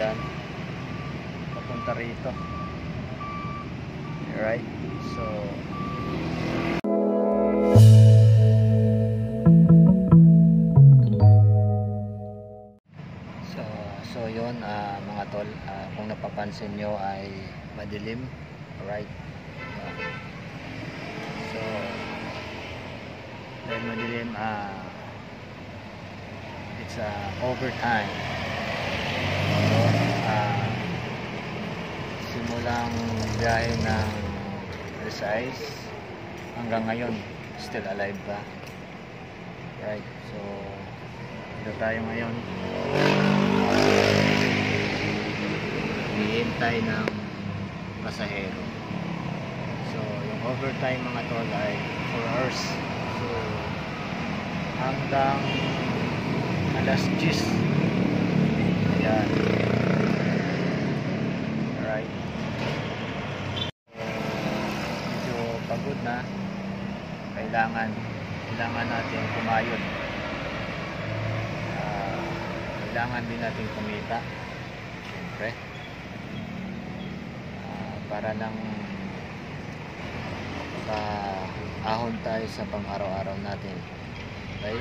dyan papunta rito. Alright, so yun mga tol, kung napapansin nyo ay madilim. Alright, so dahil madilim, it's overtime. Simulang biyahe ng Rizais hanggang ngayon still alive pa. Right, so dito tayo ngayon, hihintay ng pasahero. So yung overtime mga tol ay 4 hours, so hanggang alas 10. Ayan. Alright, medyo pagod na. Kailangan natin kumayod. Kailangan din natin kumita, siyempre, para lang ahon tayo sa pang-araw-araw natin. Okay?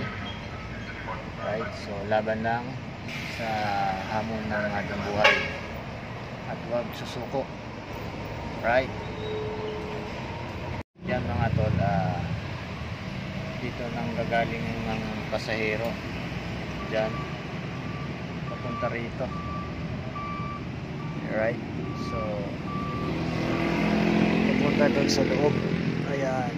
Right, so laban lang sa hamon ng ating buhay at huwag susuko. Right, yan mga tol, dito nang gagaling ng pasahero dyan papunta rito. Right, so papunta doon sa loob. Ayan,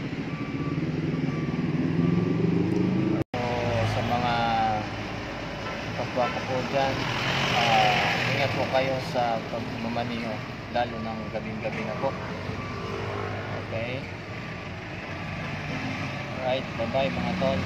kapwa ko po dyan, ingat po kayo sa pagmamaniho, lalo ng gabing-gabi na po. Okay, alright, bye bye mga tol.